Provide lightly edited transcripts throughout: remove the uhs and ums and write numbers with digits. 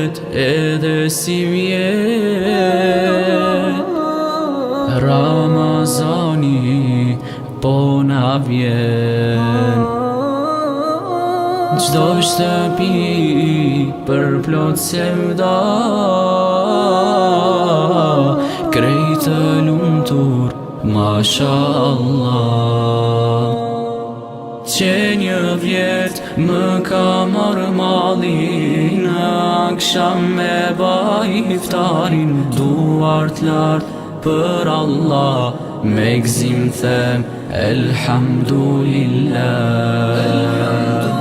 vjet edhe si vjet, Ramazani po na vjen. Çdo shtëpi për plot sevda, krejt të lumtur, mashallah. Që një vjet më ka marrë mallin, akşam me baj iftarin, duart lart për Allah, me gzim them elhamdulillah.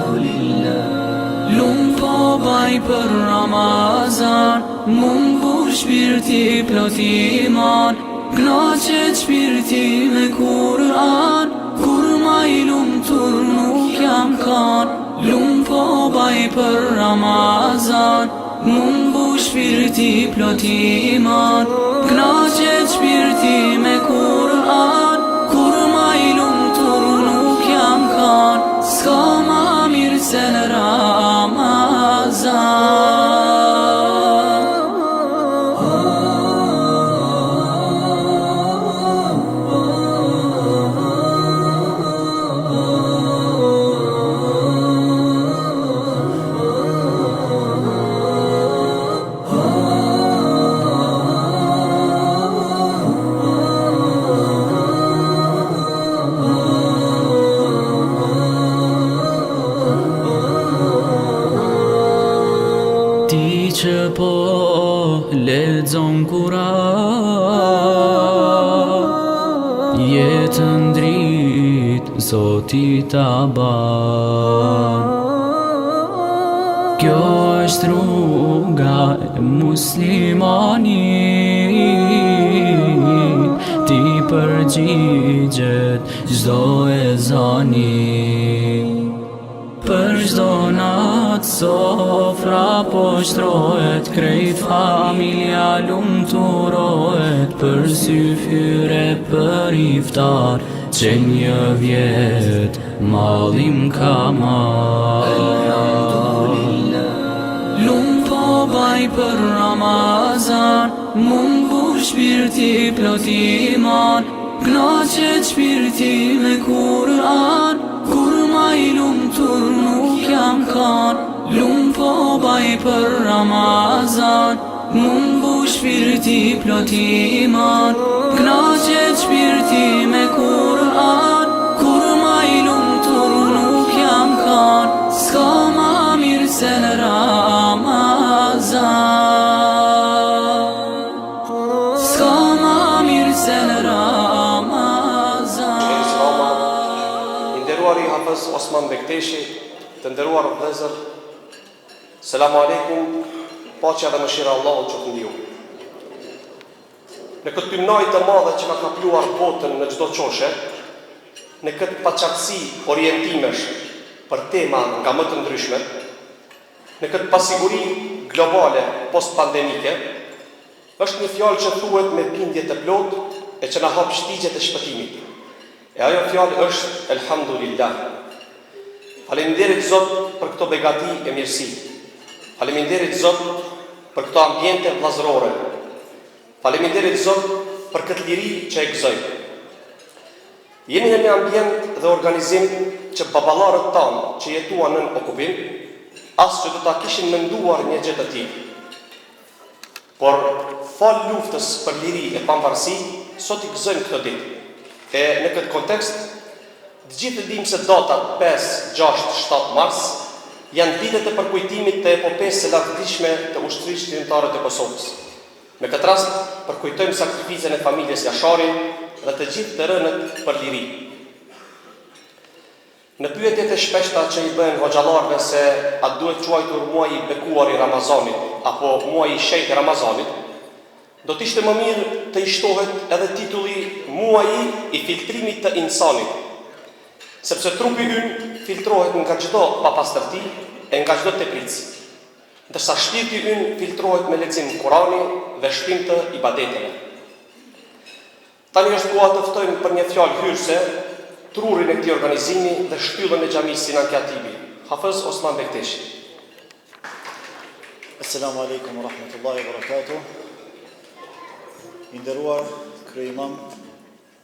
Lum po baj për Ramazan, mungur shpirti plot iman, knaqet shpirti me Kur'an, kur ma i lumtur nuk jam kan. Lum po baj për Ramazan, mungur shpirti plot iman, knaqet shpirti me Kur'an, kur ma i lumtur nuk jam kan. S'ka ma mirë se në Ramazan. Ti që po lexon Kur'an, jetën drit Zoti ta ban. Kjo është rruga e muslimanit, ti përgjigjet çdo ezani. Për çdo natë sofra po shtrohet, krejt familja lumturohet, për sy fyre për iftar, që një vjet mallim ka marr. Lum po baj për Ramazan, mungur shpirti plot iman, knaqet shpirti me Kur'an, kur ma i lumtur nuk jam kan. Lum po baj për Ramazan, mungur shpirti plot iman, knaqet shpirti me Kur'an, kur ma i lumtur nuk jam kan. S'ka ma mirë se në Ramazan. S'ka ma mirë se në Ramazan. Nderuari Hafez Osman Bekteshi, të nderuar vëllezër, selamu alaikum, paqja dhe mëshira Allahut që të ndiju. Në këtë pimnaj të madhe që ka kapluar botën në çdo qoshe, në këtë paqartësi orientimesh për tema nga më të ndryshme, në këtë pasiguri globale post-pandemike, është një fjalë që thuhet me bindje të plot e që na hap shtigjet e shpëtimit. E ajo fjalë është elhamdulillah. Faleminderit Zot për këto begati e mirësi. Faleminderit Zot për këto ambiente vllazërore. Faleminderit Zot për këtë liri që e gëzoj. Jemi në një ambient dhe organizim që baballarët tanë që jetuan në okupim, as që do ta kishin menduar një gjë të tillë. Por fal luftës për liri e pavarësi, sot i gëzojmë këtë ditë. E në këtë kontekst, të gjithë dimë se datat 5, 6, 7 mars janë ditët e përkujtimit të epopesë së lavdishme të ushtrisë shqiptare të Kosovës. Me këtë rast, përkujtojmë sakrificën e familjes Jashari dhe të gjithë të rënët për liri. Në pyetjet e shpeshta që i bëhen hoxhallarëve se a duhet quajtur muaji i bekuar i Ramazanit apo muaji i shenjtë i Ramazanit, do të ishte më mirë të i shtohet edhe titulli muaji i filtrimit të insanit, sepse trupi ynë filtrohet nga çdo papastërti e nga çdo tepric, ndërsa shpirti ynë filtrohet me lexim Kurani dhe shpim të ibadeteve. Tani është koha të ftojmë për një fjalë hyrëse trurin e këtij organizimi dhe shtyllën e xhamisë Sinan Katibi, Hafez Osman Bekteshi. Assalamu alaikum wa rahmatullahi wa barakatuh. I nderuar kryeimam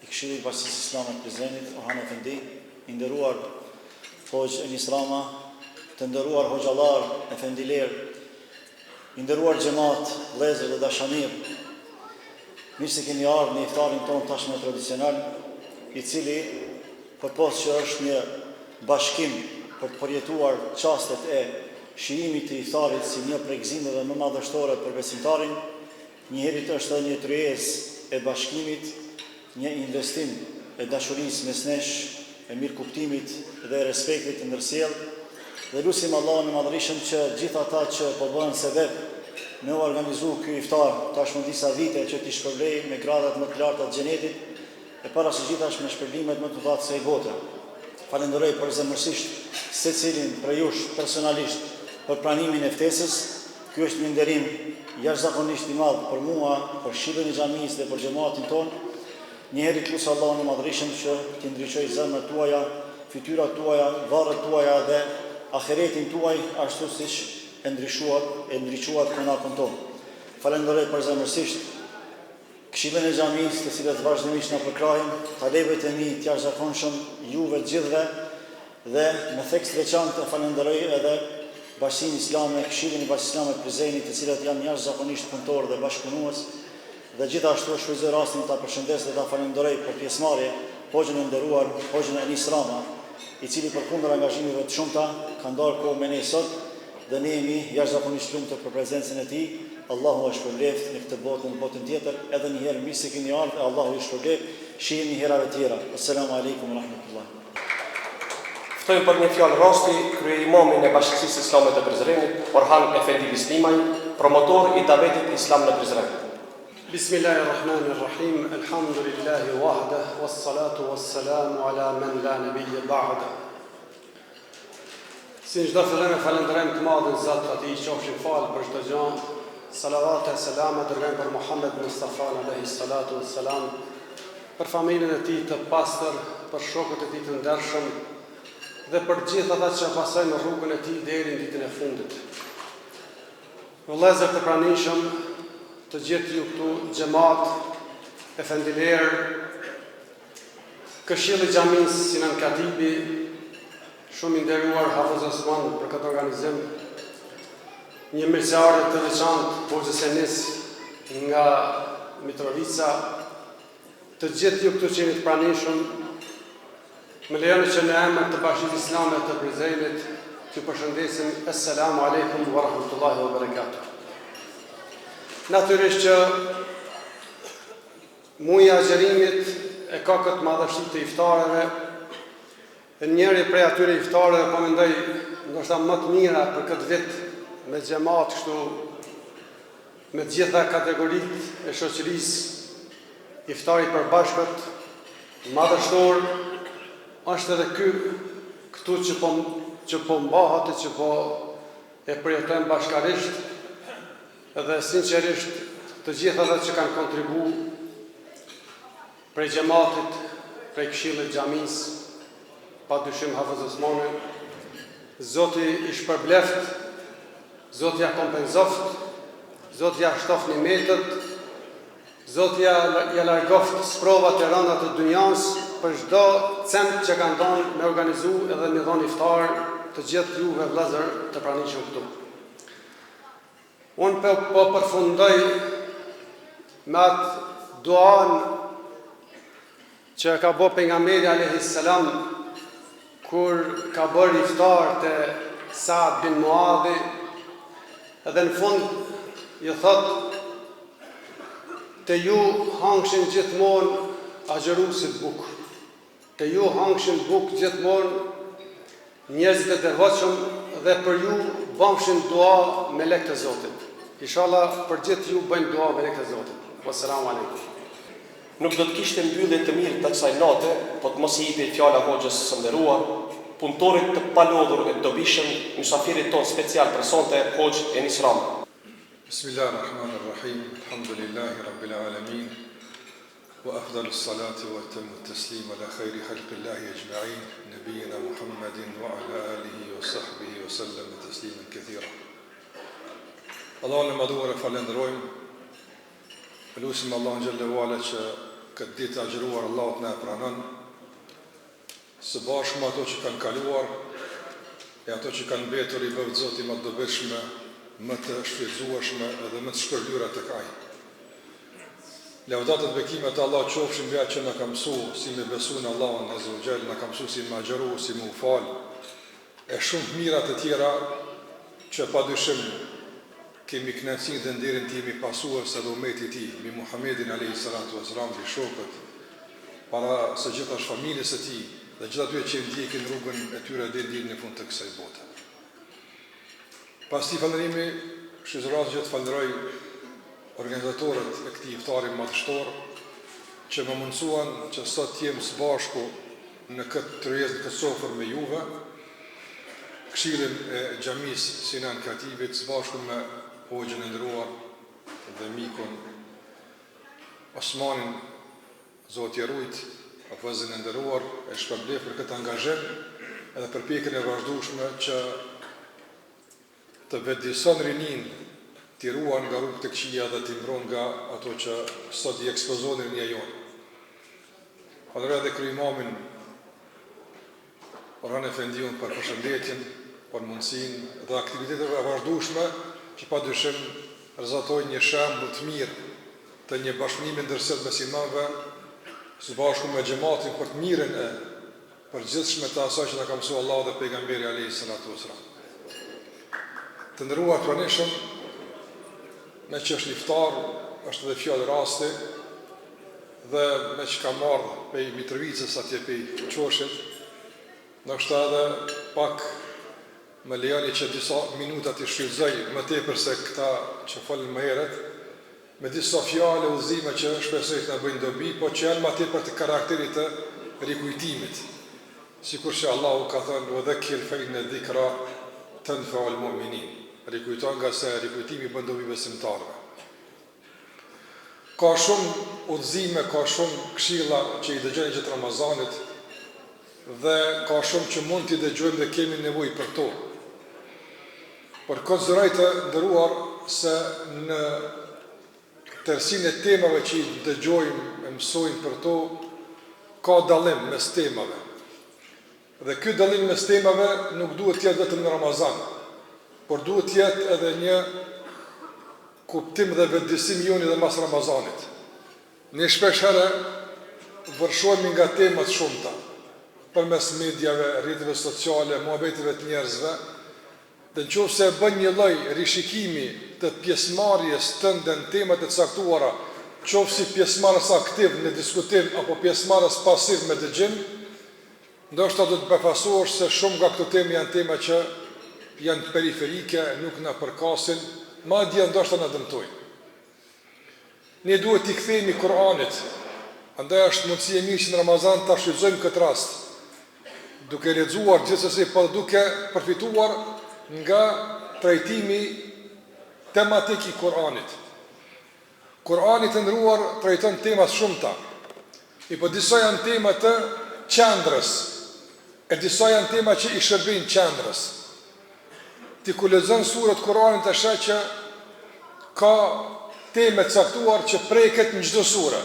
i Këshillit Bashkisë Islame të Prizrenit, Orhan Efendi, i nderuar Hoxh Enis Rama, të nderuar hoxhallar, efendiler, i nderuar xhamat, vëllezër dhe dashamir. Mirë se keni ardhur në iftarin ton tashmë tradicional, i cili përpos që është një bashkim për të përjetuar çastet e shijimit të iftarit si një prej gëzimeve më madhështore për besimtarin, njëherët është edhe një tryezë e bashkimit, një investim e dashurisë mes nesh, e mirëkuptimit dhe respektit të ndërsjellë, dhe lutim Allahun e Madhërisëm që gjithë ata që po bëhen sebeb me u organizu ky iftar tashmë disa vite që t'i shpërblej me gradat më të larta të xhenetit, e para së gjithash me shpërblimet më të mëdha të kësaj bote. Falenderoj përzemërsisht secilin prej jush personalisht për pranimin e ftesës. Ky është një nderim jashtëzakonisht i madh për mua, për shitjen e xhamisë dhe për xhamatin ton. Njëherë lutem Allahun e Madhërisëm që t'i ndriçojë zemrat tuaja, fytyrat tuaja, varret tuaja dhe ahiretin tuaj ashtu siç e ndriçuat konakun ton. Falenderoj përzemërsisht Këshillin e xhamisë, të cilët vazhdimisht na përkrahin, talebët e mi të jashtëzakonshëm, juve të gjithëve, dhe me theks të veçantë falenderoj edhe Bashkinë Islame, Këshillin e Bashkisë Islame të Prizrenit, të cilët janë jashtëzakonisht punëtorë dhe bashkëpunues, dhe gjithashtu shfrytëzoj rastin ta përshëndes dhe ta falenderoj për pjesëmarrje Hoxhën e nderuar, Hoxhën Enis Rama, i cili përkundër angazhimeve të shumta ka ndarë kohë me ne sot, dhe ne jemi jashtëzakonisht lumtur për prezencën e tij. Allahu është shpërbleft në këtë botë, në botën tjetër, edhe një herë mirë se keni ardhur, Allahu ju shpërbleft, shihemi herave tjera. Assalamu alaikum wa rahmatullah. Ftojmë për një fjalë rasti kryeimamin e Bashkisë Islame të Prizrenit, Orhan Efendi Bislimaj, promotor i davetit islam në Prizren. Bismillahirrahmanirrahim. Alhamdulillahi wahda, wassalatu wassalamu ala man la nabiyya ba'da. Si në çdo fillim e falenderojmë të madhin Zot, Ati qofshin falë për çdo gjë. Salavat e selama dërgojmë për Muhammed Mustafa alayhi salatu wassalam, për familjen e tij të pastër, për shokët e tij të ndershëm dhe për gjithë ata që pasojnë rrugën e tij deri në ditën e fundit. Vëllezër të pranishëm, të gjithë ju këtu xhamat, efendiler, Këshilli i xhamisë Sinan Katibi, shumë i nderuar Hafiz Osman për këtë organizim, një mirëseardhje të veçantë Hoxhës Enis nga Mitrovica, të gjithë ju këtu që jeni të pranishëm, më lejoni që në emër të Bashkisë Islame të Prizrenit t'ju përshëndesim Assalamu alaikum wa rahmatullahi wa barakatuh. Natyrisht që muaji i agjerimit e ka këtë madhështi të iftareve, e njëri prej atyre iftareve po mendoj ndoshta më të mira për këtë vit, me xhamat kështu, me gjitha kategoritë e shoqërisë, iftari për bashkët, madhështor, është edhe këtu që po mbahet e që po e përjetojmë bashkarisht, edhe sinqerisht të gjitha ata që kanë kontribu prej xhamatit, prej Këshillit të xhamisë, padyshim Hafiz Osmani, Zoti i shpërbleft, Zoti ja kompenzoft, Zoti ja shtoft nimetet, Zoti ja largoft sprovat e rënda të dunjas për çdo cent që kanë dhënë me organizu edhe me dhënë iftar të gjithë juve vëllezër të pranishëm këtu. Unë po përfundoj me atë duan që ka bërë pejgamberi alayhis salam kur ka bërë iftar te Saad bin Muadhi, edhe në fund ju thot, te ju hangshin gjithmonë agjëruesit bukë, te ju hangshin bukë gjithmonë njerëzit e devotshëm dhe për ju bëmshin dua me lekë të Zotit. Inshallah për gjithë ju bëjnë dua me lekë të Zotit. Wassalamu alaikum. Nuk do të kishte mbyllje të mirë të kësaj note, po të mos i jepej fjala Hoxhës së nderuar, punëtorit të palodhur e dobishëm, mysafirit ton special për sonte, Hoxh Enis Rama. Bismillahirrahmanirrahim. Alhamdulillahi rabbil alamin. Wa afdalus salati wa atammu at-taslim ala khayri khalqillahi ajma'in, nabiyyina Muhammadin wa ala alihi wa sahbihi wa sallam tasliman kathira. Allahun e madhuar e falenderojmë. Lutim Allahun xhallahu ala që këtë ditë agjëruar Allahut na e pranon. Së bashku me ato që kanë kaluar e ato që kanë mbetur i bëvë Zoti më të dobishme, më të shfrytzueshme edhe më të shpërlyera tek Ai. Lavdatat e bekimet e Allah qofshin mbi atë që na ka mësuar si me besu në Allahun azza wa jall, na ka mësuar si me agjëru, si me u fal, e shumë të mira të tjera që padyshim kemi kënaqësinë dhe nderin të jemi pasuar së ummeti i tij, mbi Muhamedit alayhi salatu wasalam, mbi shokët, para së gjithash familjes së tij dhe gjithë atyre që ndjekin rrugën e tyre deri në fund të kësaj bote. Pas këtij falërimi, shizërat që të falenderoj organizatorët e këtij iftari madhështor që më mundësuan që sot jem së bashku në këtë tërjes, në këtë sofër me juve, këshillin e xhamis Sinan Katibit së bashku me hoxhën e nderuar dhe mikun Osmanin, Zoti e rujt, afëzën e nderuar, e shpërblef për këtë angazhim edhe për pjekën e vazhdueshme që të vetëdijson rinin, t'i ruan nga rrugë të këqija dhe t'i mbron nga ato që sot i ekspozonin rinja jonë. Falenderoj edhe kryimamin Orhan Efendiun për përshëndetjen, për mundësinë dhe aktiviteteve e vazhdueshme që padyshim rezultojnë një shembull të mirë të një bashkëpunimi ndërmjet besimtarëve së bashku me xhamatin për të mirën e përgjithshme të asaj që na ka mësuar Allahu dhe pejgamberi alayhi salatu wasalam. Të nderuar pranishëm, me që është iftar, është edhe fjallë rasti, dhe me që ka marrë pej Mitrovicës atje pej Qoshit, ndoshta edhe pak me lejoni që disa minuta të shfrytëzoj më tepër se këta që folën më herët, me disa fjalë udhëzime që shpresoj të na bëjnë dobi, po që janë më tepër të karakterit të rikujtimit. Sikur që Allahu ka thënë: "Wa dhakkir fa inna dhikra tanfa'u al-mu'minin." Rikujton nga se rikujtimi bën dobi besimtarëve. Ka shumë udhëzime, ka shumë këshilla që i dëgjojnë gjatë Ramazanit dhe ka shumë që mund t'i dëgjojmë dhe kemi nevojë për to. Por konsideroj të nderuar se në tërsinë e temave që i dëgjojmë e mësojmë për to, ka dallim mes temave. Dhe ky dallim mes temave nuk duhet të jetë vetëm në Ramazan, por duhet të jetë edhe një kuptim dhe vetëdijsim joni dhe mas Ramazanit. Ne shpesh herë vërshohemi nga temat shumëta, përmes mediave, rrjeteve sociale, muhabeteve të njerëzve, dhe nëse bën një lloj rishikimi të pjesëmarrjes tënde në temat e caktuara, qoftë pjesëmarrës aktiv në diskutim apo pjesëmarrës pasiv me dëgjim, ndoshta do të befasohesh se shumë nga këto temë janë tema që janë periferike, nuk na përkasin, madje ndoshta na dëmtojnë. Ne duhet t'i kthehemi Kur'anit. Andaj është mundësi e mirë që në Ramazan ta shfrytëzojmë këtë rast, duke lexuar gjithsesi, po duke përfituar nga trajtimi tematik i Kur'anit. Kur'ani të ndëruar trajton tema shumëta. Po disa janë tema të qendrës, e disa janë tema që i shërbejnë qendrës. Ti ku lexon surët Kur'anit të sheh që ka teme caktuar që preket në çdo sure.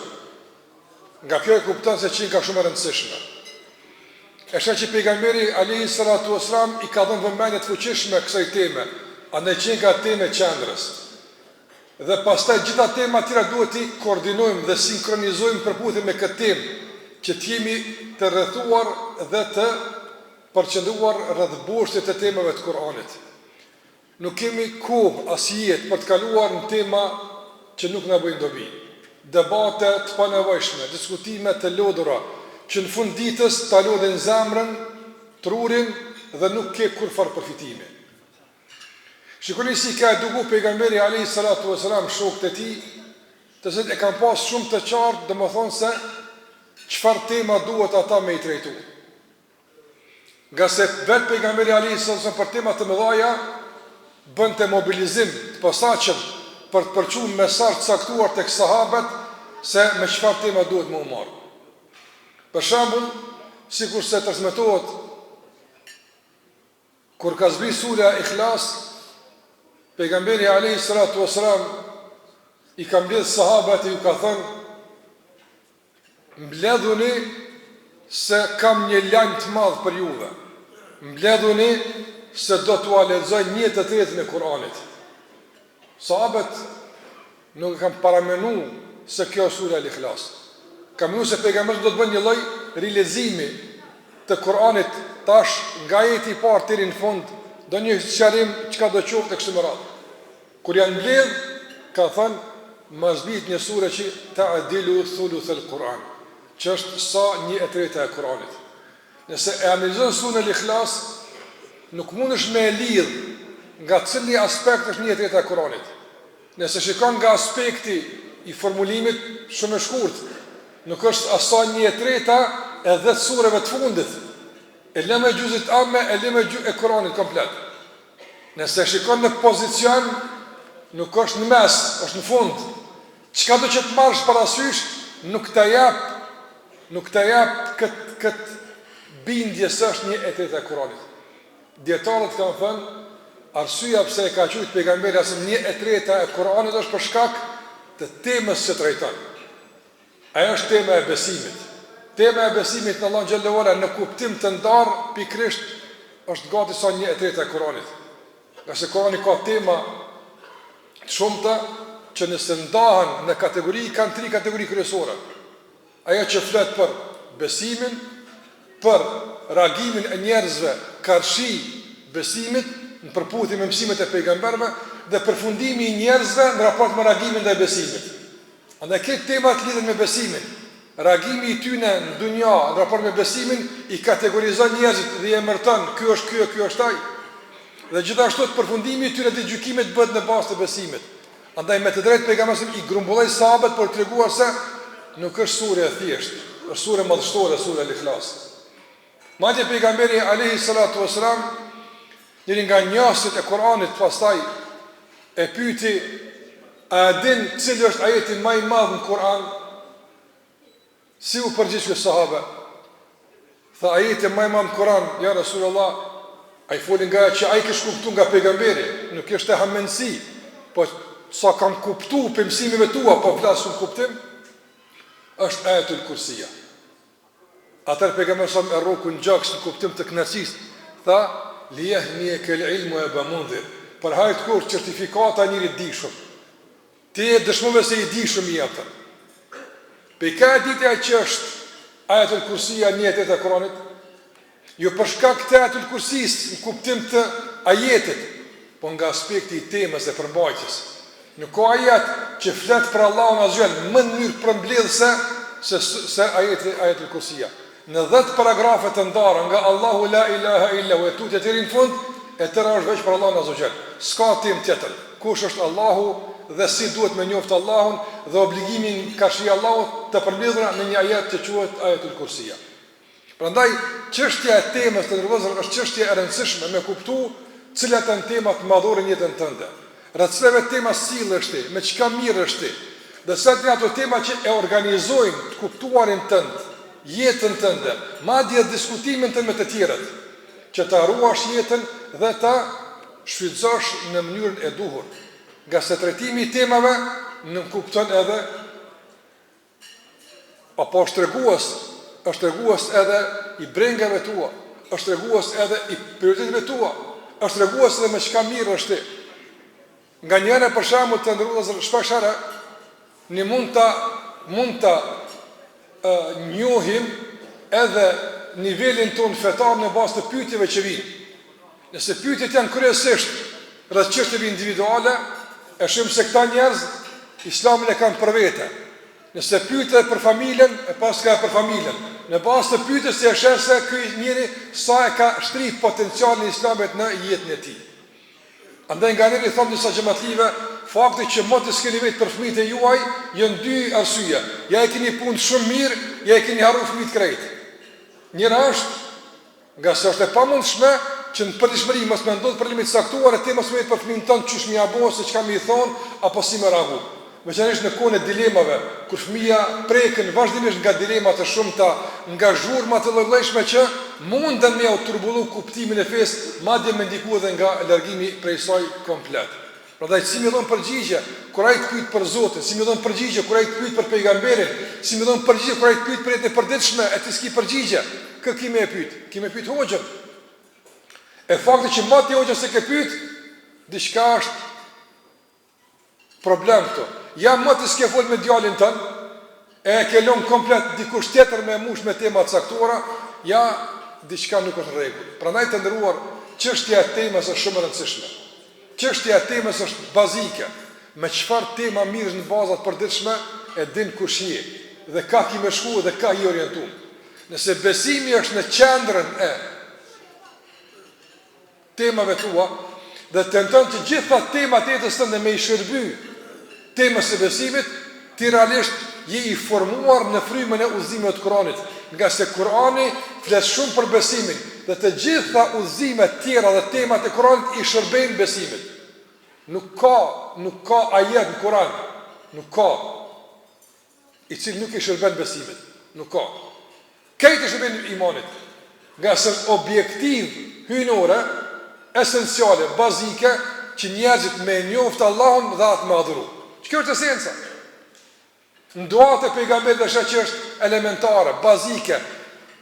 Nga kjo e kupton se që ka shumë e rëndësishme. E sheh që pejgamberi alayhi salatu wasalam i ka dhënë vëmendje të fuqishme kësaj teme, andaj që ka teme qendrës. Dhe pastaj gjitha temat tjera duhet i koordinojmë dhe sinkronizojmë përputhje me këtë temë, që t'jemi të rrethuar dhe të përqendruar rreth boshtit të temave të Kur'anit. Nuk kemi kohë as jetë për të kaluar në tema që nuk na bëjnë dobi. Debate të panevojshme, diskutime të lodhura, që në fund ditës ta lodhin zemrën, trurin dhe nuk ke kurfar përfitimi. Shikoni si ka eduku pejgamberi alayhi salatu wasalam shokët e tij, të cilët e kanë pas shumë të qartë, domethënë se çfarë tema duhet ata me i trajtu. Nga se vetë pejgamberi alayhi salatu wasalam për tema të mëdha bënte mobilizim të posaçëm për të përçuar mesazh të caktuar tek sahabët se me çfarë tema duhet më u marr. Për shembull, sikur se transmetohet kur ka zbrit sura Ikhlas, pejgamberi alayhi salatu wasalam i ka mbledh sahabët e ju ka thënë: mbledhuni se kam një lajm të madh për juve. Mbledhuni se do t'ua lexoj 1/3 e Kuranit. Sahabët nuk kanë paramenu se kjo sura Al-Ikhlas. Kam menu se pejgamberi do të bëjë një lloj rilezimi të Kuranit tash nga ajeti i parë deri në fund, do një sqarim çka do qoftë kështu më radh. Kur janë mbledh, ka thënë më zbit një sure që ta'dilu thuluth al-Quran, që është sa 1/3 e Kuranit. Nëse e analizon surën Al-Ikhlas, nuk mundesh me e lidh nga cili aspekt është 1/3 e Kuranit. Nëse shikon nga aspekti i formulimit, shumë e shkurt, nuk është asa 1/3 e 10 sureve të fundit, e lëmë e gjuzit amme, e lëmë e Kuranit komplet. Nëse shikon në pozicion, nuk është në mes, është në fund. Çka do që të marrësh parasysh, nuk të jap këtë bindje se është 1/3 e Kuranit. Dietarët kanë thënë, arsyeja pse e ka thënë pejgamberi as 1/3 e Kuranit është për shkak të temës që trajton. Ajo është tema e besimit. Tema e besimit në Allah xhallahu ala në kuptim të ndarë pikrisht është gati sa 1/3 e Kuranit. Nga se Kurani ka tema të shumta që nëse ndahen në kategori, kanë 3 kategori kryesore. Ajo që flet për besimin, për reagimin e njerëzve karshi besimit në përputhje me mësimet e pejgamberëve dhe përfundimi i njerëzve në raport me reagimin ndaj besimit. Andaj këto tema të lidhen me besimin. Reagimi i tyre në dunja në raport me besimin i kategorizon njerëzit dhe i emërton ky është ky, ky është ai. Dhe gjithashtu përfundimi i tyre të gjykimit bëhet në bazë të besimit. Andaj me të drejtë pejgamberi i grumbulloi sahabët për treguar se nuk është sure e thjeshtë, është sure madhështore, sura Al-Ikhlas. Madje pejgamberi alayhi salatu wasalam, njëri nga njasit e Kuranit, pastaj e pyeti: a din cili është ajeti më i madh në Kur'an? Si u përgjigj ky sahabe? Tha ajeti më i madh në Kur'an, ja Rasulullah, ai folin nga që ai kishte kuptuar nga pejgamberi, nuk është e hamendsi, po sa kanë kuptuar për mësimeve tua, po flasun kuptim, është ajetul kursia. Atër pejgamberi sa e rroku në gjaks në kuptim të kënaqësisë, tha li yahmiyaka al-ilmu ya bamundhir, për hajt kur certifikata njëri dishëm. Ti e dëshmove se i dishëm i atë. Pe ka ditë që është ajetul kursia 1/3 e Kuranit, jo për shkak të ajetul kursisë në kuptim të ajetit, po nga aspekti i temës e përmbajtjes. Nuk ka ajet që flet për Allahun azhjal më në mënyrë përmbledhëse se ajetul kursia. Në 10 paragrafe të ndara nga Allahu la ilaha illa hu e tutje të rinë fund, e tëra është veç për Allahun azhjal. S'ka tim tjetër. Kush është Allahu dhe si duhet me njoftë Allahun dhe obligimin karshi Allahut të përmbledhura në një ajet që quhet ajetul kursia. Prandaj çështja e temës të ndërvozur është çështje e rëndësishme me kuptu cilat janë temat madhore në jetën tënde. Rreth cilave tema sillesh ti, me çka mirësh ti. Dhe sa të ato tema që e organizojnë të kuptuarin tënd, jetën tënde, madje diskutimin tënd me të tjerët, që ta ruash jetën dhe ta shfrytëzosh në mënyrën e duhur. Nga se trajtimi i temave në kupton edhe apo është tregues edhe i brengave tua, është tregues edhe i prioriteteve tua, është tregues edhe me çka mirë është ti. Nga njëra për shembull të ndërruar shpeshherë ne mund ta njohim edhe nivelin ton fetar në bazë të pyetjeve që vijnë. Nëse pyetjet janë kryesisht rreth çështjeve individuale, e shohim se këta njerëz Islamin e kanë për vete. Nëse pyetet për familjen, e pas ka për familjen. Në bazë të pyetjes e sheh se ky njeri sa e ka shtrit potencialin e Islamit në jetën e tij. Andaj nga njëri thonë disa xhamatlive, fakti që mos të skeni vetë për fëmijët e juaj, janë dy arsye. Ja e keni punë shumë mirë, ja e keni harruar fëmijët krejt. Njëra është nga se është e pamundshme që në përditshmëri mos më ndodh për limit saktuar e ti mos më jetë për fëmijën tonë çush më apo se çka më i thon apo si më reagu. Veçanërisht në kohën e dilemave, kur fëmia prekën vazhdimisht nga dilema të shumta, nga zhurma të lloj-llojshme që munden me u turbullu kuptimin e fesë, madje me ndiku edhe nga largimi prej saj komplet. Prandaj si më dhon përgjigje kur ai të pyet për Zotin, si më dhon përgjigje kur ai të pyet për pejgamberin, si më dhon përgjigje kur ai të pyet për jetën e përditshme, e ti s'ki përgjigje. Kë kimë e pyet? Kimë pyet hoxhën. E fakti që mati hoxhën se ke pyet, diçka është problem këtu. Ja më të s'ke fol me djalin tën, e ke lënë komplet dikush tjetër me mush me tema të caktuara, ja diçka nuk është në rregull. Prandaj të nderuar, çështja e temës është shumë e rëndësishme. Çështja e temës është bazike. Me çfarë tema mirësh në bazat përditshme e din kush je dhe ka ki me shku dhe ka i orientu. Nëse besimi është në qendrën e temave tua dhe tenton që gjitha temat e jetës tënde me i shërby temës e besimit, ti realisht je i formuar në frymën e udhëzimeve të Kuranit, nga se Kurani flet shumë për besimin dhe të gjitha udhëzimet tjera dhe temat e Kuranit i shërbejnë besimit. Nuk ka ajet në Kuran, nuk ka i cili nuk i shërben besimit, nuk ka. Këtë i shërben imanit, nga se objektiv hyjnore, esenciale, bazike, që njerëzit me njoftë Allahun dhe atë me adhuru. Kjo është esenca. Në duat e pejgamberit është që është elementare, bazike,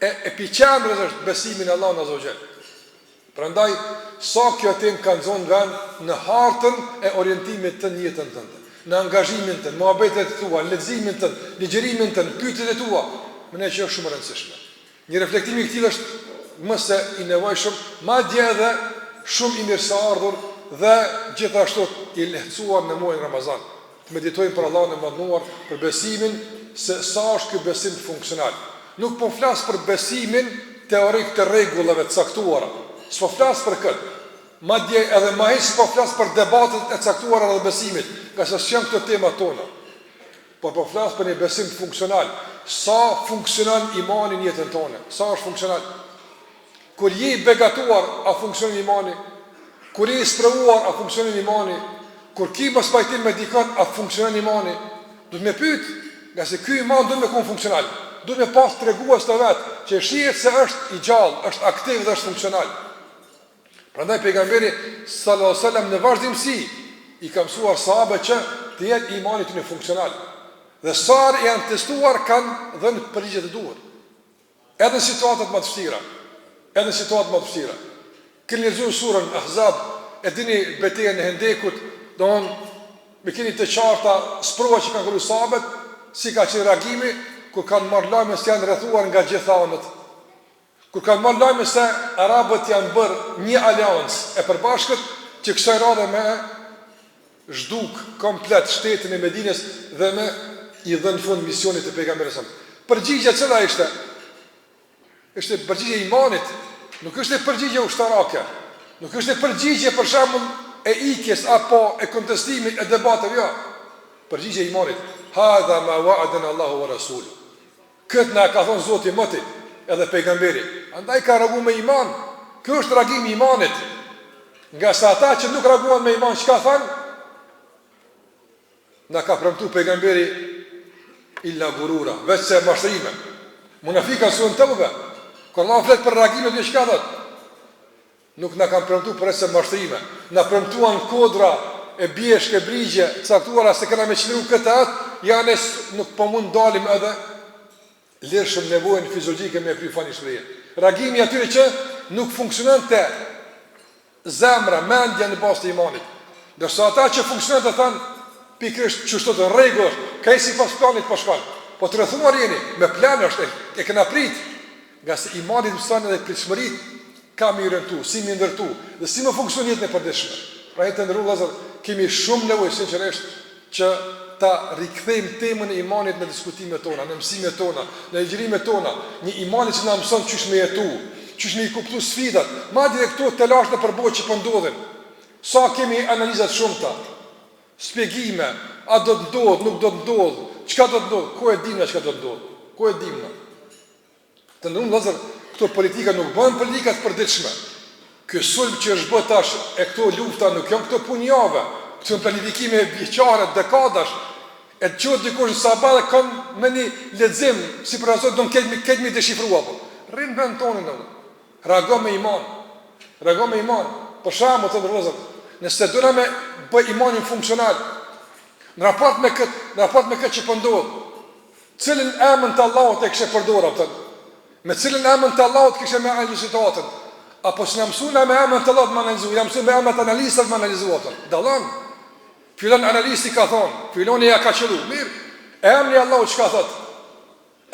e epiqendrës është besimin Allahun azza wa jall. Prandaj, sa kjo temë ka nxonë vend në hartën e orientimit të jetën tënde, në angazhimin tënd, muhabetet tua, leximin tënd, ligjërimin tënd, pyetjet e tua, më ne që është shumë e rëndësishme. Një reflektim i këtij është më se i nevojshëm, madje edhe shumë i mirëseardhur dhe gjithashtu i lehtësuar në muajin Ramazan. Të meditojmë për Allahun e Madhnuar, për besimin, se sa është ky besim funksional. Nuk po flas për besimin teorik të rregullave të caktuara. S'po flas për këtë. Madje edhe më hiç s'po flas për debatet e caktuara të besimit, ka se janë këto tema tona. Por po flas për një besim funksional. Sa funksionon imani në jetën tonë? Sa është funksional? Kur je i begatuar, a funksionon imani? Kur je i sprovuar, a funksionon imani? Kur ki mos pajtim me dikon, a funksionon imani? Duhet me pyet, nga se ky iman duhet me kon funksional. Duhet me pas tregues të vet, që shihet se është i gjallë, është aktiv dhe është funksional. Prandaj pejgamberi sallallahu alajhi wasallam në vazhdimsi i ka mësuar sahabët që të jetë imani i tyre funksional. Dhe sa janë testuar kanë dhënë përgjigjet e duhur. Edhe në situata më të vështira, edhe në situata më të vështira. Keni lexuar surën Ahzab, e dini betejën e Hendekut, domthon me keni të qarta sprova që kanë kryer sahabët, si ka qenë reagimi kur kanë marrë lajme se janë rrethuar nga gjitha anët. Kur kanë marrë lajme se arabët janë bërë një aleancë e përbashkët që kësaj radhe me zhduk komplet shtetin e Medinës dhe me i dhënë fund misionit të pejgamberit sa. Përgjigja cila ishte? Ishte përgjigje imanit, nuk është përgjigje ushtarake, nuk është përgjigje për shembull e ikjes apo e kontestimit e debateve, jo. Përgjigje imanit. Hadha ma wa'adana Allahu wa rasuluhu. Këtë na ka thonë Zoti mëti edhe pejgamberi. Andaj ka reaguar me iman. Ky është reagimi i imanit. Nga sa ata që nuk reaguan me iman, çka thanë? Na ka premtuar pejgamberi illa gurura, veç se mashtrime. Munafika sun tauba. Kur Allah flet për reagimin e çka thot? Nuk na kanë premtuar për se mashtrime. Na premtuan kodra e bjeshk e brigje caktuara se kena me qëlliru këtë atë, janë nuk po mund dalim edhe lirshëm nevojën fiziologjike me kryfani shpreje. Reagimi atyre që nuk funksionon të zemra, mendja në bazë të imanit. Dërsa ata që funksionon të thanë, pikrisht çështo të rregull, ka si pas planit po shkon. Po të rrethuar jeni, me plan është, e kena prit, nga se imani mëson edhe pritshmëritë ka më orientu, si më ndërtu, dhe si më funksionon jetën e përditshme. Pra jetë ndërru vëllezër, kemi shumë nevojë sinqerisht që ta rikthejmë temën e imanit në diskutimet tona, në mësimet tona, në ligjërimet tona, një imani që na mëson çish me jetu, çish me i kuptu sfidat, madje edhe këto të lash në përbojë që po ndodhin. Sa kemi analizat shumëta, shpjegime, a do të ndodh, nuk do të ndodh, çka do të ndodh, ku e dimë çka do të ndodh, ku e dimë. Të ndonjë vëllezër, këto politika nuk bëhen politika të përditshme. Ky sulm që është bë tash e këto lufta nuk janë këto punjave, këto janë planifikime vjeçare, dekadash. E të qëtë dikush në sabat dhe kanë me një lexim, si për asot do në këtë mi deshifrua, po. Rinë vend tonin, reago me iman. Reago me iman. Për shamë, të ndërëzër, Nëse duna me bëj imanin funksional, në raport me këtë që pëndodhë, cilin emën të Allahut e kështë përdora, me cilin emën të Allahut kështë me analizu situatën, apo që në mësuna me emën të Allahut më analizu, në mësuna me emën të analistët më analizu, dalan, filon analisti ka thonë, filon e ja ka qëllu, mirë, emni Allahut që ka thotë,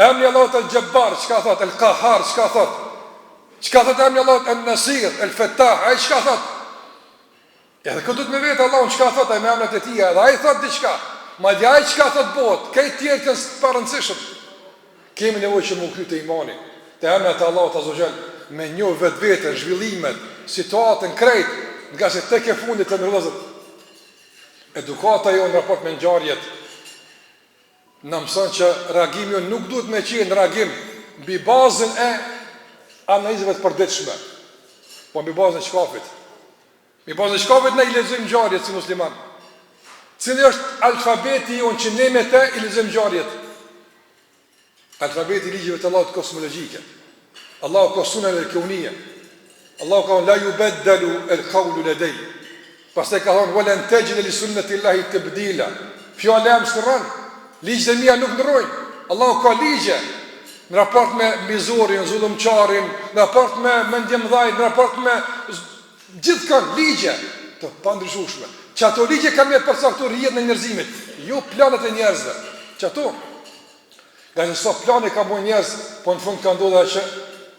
emni Allahut el-Gjebbar, që ka thotë, el-Kahar, që ka thotë, që ka thotë emni Allahut el-Nasir, el-Fetah, a i që ka thotë, edhe këtë du të me vetë Allahun që ka thotë, a i me emnët e tia, edhe a i thotë diqka, ma dja a i që ka thotë botë, kejtë tjerë të nësë parëndësishëm, kemi nevoj që më kry të imani, të emnët e Allahut Azogjel, me një vetë vetën, zhvillimet, situatën, krejt, nga se tek e fundit të nërëzët. Edukata jo në raport me ngjarjet në mësën që reagimi jo nuk duhet me qenë reagim mbi bazën e analizave të përditshme, po mbi bazën e shkafit. Mbi bazën e shkafit ne i lexojmë ngjarjet si musliman. Cili është alfabeti jonë që ne me te i lexojmë ngjarjet? Alfabeti i ligjeve të Allahut kosmologjike. Allahu ka sunan al-kauniyya. Allahu ka la yubaddalu al-qawlu ladai. Pastaj ka thonë wala tajid li sunnati Allahi tabdila. Fjala e shkron, ligjet e mia nuk ndrojnë. Allahu ka ligje në raport me mizorin, zullumçarin, në raport me mendjemdhaj, në raport me gjithkën ligje të pandryshueshme. Që ato ligje kanë me përcaktuar rrjetën e njerëzimit, jo planet e njerëzve. Që ato nga nëso plane ka bojë njerëz, po në fund ka ndodha që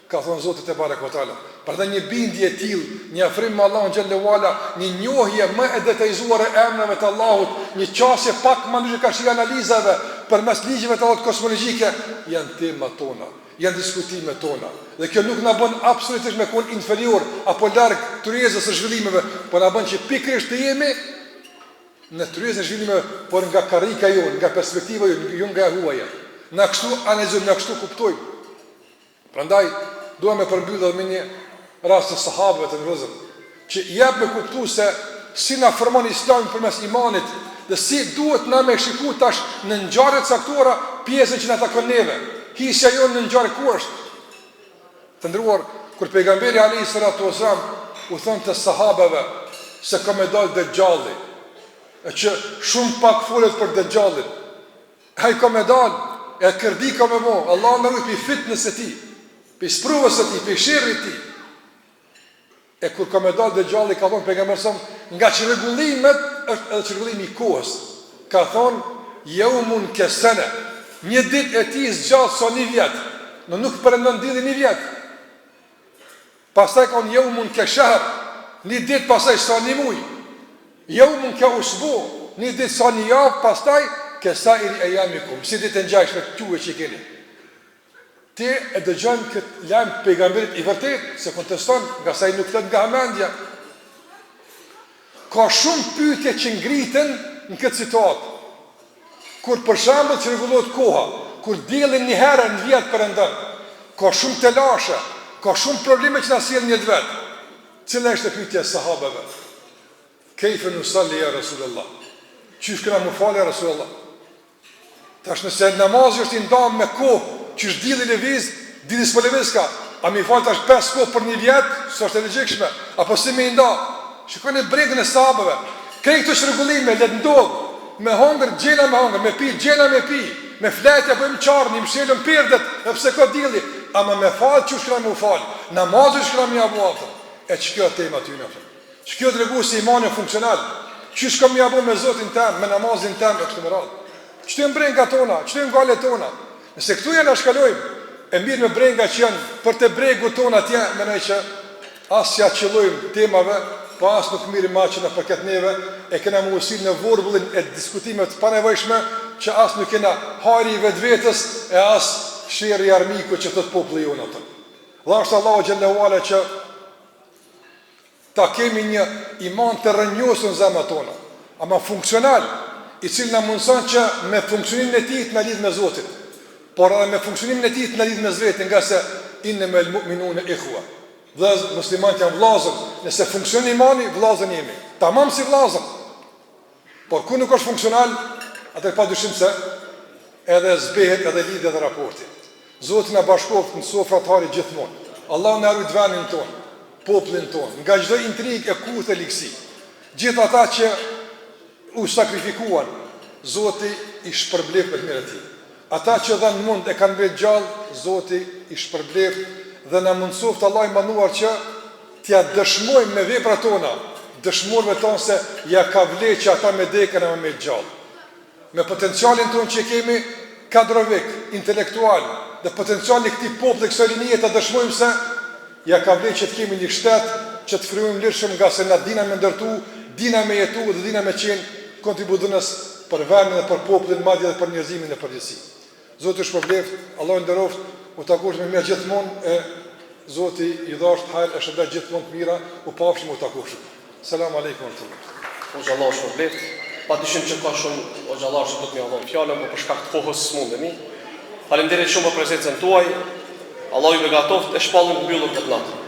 ka thonë Zotit e Barekotala. Përda një bindje t'il, një afrim me Allahun xhallahu ala, një njohje më e detajzuar e emrave të Allahut, një qasje pak më ndryshe ka shi analizave përmes ligjeve të Allahut kosmologjike, janë tema tona, janë diskutime tona. Dhe kjo nuk na bën absolutisht me kon inferior apo larg tryezës së zhvillimeve, por na bën që pikërisht të jemi në tryezën e zhvillimeve, por nga karrika jonë, nga perspektiva jonë, jo nga e huaja. Na kështu analizojmë, na kështu kuptojmë. Prandaj duam me përmbyll edhe me një rast të sahabëve të nërëzëm, që jep me kuptu se si na formon Islami përmes imanit, dhe si duhet na me shiku tash në ngjarjet caktuara pjesën që na takon neve. Hisja jonë në ngjarje ku është? Të ndruar, kur pejgamberi alayhi salatu wasalam u thonë të sahabëve se ka me dalë Dejjalli, e që shumë pak folet për Dejjallin, ai ka me dalë, e kërdi ka me mo, Allah në rujt për fitnës e ti, për spruvës e ti, për shirë ti. E kur ka me dalë Dejjalli, ka thonë pejgamberi nga që rregullimet është edhe që rregullimi i kohës. Ka thonë, yawmun kasana, një ditë e ti zgjatë sa një vjetë, në nuk përendon dili një vjetë. Pastaj ka thonë yawmun kashahr, një ditë pastaj sa një muj. Yawmun ka usbu, një ditë sa një javë, pastaj kesairi ejamikum, si ditë në gjajshme të quve që i keni. Ti e dëgjon këtë lajm pejgamberit i vërtet, se konteston nga sa i nuk thot nga hamendja. Ka shumë pyetje që ngriten në këtë situatë. Kur për shembull që rregullohet koha, kur diellin një herë në vit perëndon, ka shumë telashe, ka shumë probleme që na sjellin një vet. Cila është pyetja e sahabëve? Kejfe nusalli ya Rasulullah? Qysh këna më falë ya Rasulullah? Tash nëse namazi është i ndamë me kohë, që është dili leviz, dili s'po leviz ka, a mi falë tash 5 kohë për një vjetë, së është e legjikshme, apo si me i nda, shikoni brengën e sahabëve, krej këto shregullime, le të ndodhë, me hongër, gjena me hongër, me pi, gjena me pi, me fletja, bëjmë qarni, më shelëm pirdet, e pse ka dili, ama me falë që shkëna me u falë, namazi shkëna me jabu atëm, e që kjo tema ty në fërë, që kjo të regu si imani funksional, që shkëm me jabu me zotin tem, me namazin tem, e kështë më radhë, që të mbrenga tona, që të ngale tona. Nëse këtu janë shkalojmë, e mirë me brenga që janë për të bregu tonë atje, menaj që asë ja qëllojmë temave, pa asë nuk mirë ma që në përket neve, e kena më usil në vorbullin e diskutimet panevojshme, që asë nuk kena hari i vetë vetës, e asë shërë i armiku që të populli jonë atë. Dhe është Allahu xhallahu ala që ta kemi një iman të rënjosën në zemrat tona, ama funksional, i cilë në mundëson që me funksionimin e tij të na lidh me Zotin, por edhe me funksionimin e tij të na lidh me vetin, nga se innamal mu'minuna ikhwa. Dhe muslimanët janë vllazër, nëse funksionon imani, vllazën jemi. Tamam si vllazër. Por ku nuk është funksional, atë padyshim se edhe zbehet edhe lidhet edhe raporti. Zoti na bashkoft në sofrat hari gjithmonë. Allahu na rujt vendin ton, popullin ton, nga çdo intrigë e kurth e ligësi, Gjithë ata që u sakrifikuan, Zoti i shpërbleft me mirë e tij. Ata që dhanë mund e kanë vetë gjallë, Zoti i shpërbleft dhe na mundsoft Allah i manduar që t'ja dëshmojmë me veprat tona, dëshmorëve tonë se ja ka vlerë që ata me dekën e me gjallë. Me potencialin tonë që kemi kadrovik, intelektual dhe potencialin e këtij populli kësaj rinie të dëshmojmë se ja ka vlerë që të kemi një shtet që të frymojmë lirshëm nga se na dina me ndërtu, dina me jetu dhe dina me qenë kontribudues për vendin dhe për popullin madje dhe për njerëzimin e përgjithësi. Zoti ju shpërbleft, Allah nderoft, u takosh me mirë gjithmonë e Zoti i dhasht hajër e shëndet gjithmonë të mira, u pafshim u takoshim. Selam aleikum O xhallah shpërbleft. Padyshim që ka shumë o xhallar që do të më avon fjalën, por për shkak të kohës s'mundemi. Faleminderit shumë për prezencën tuaj. Allah ju begatoft e shpallin mbyllur këtë natë.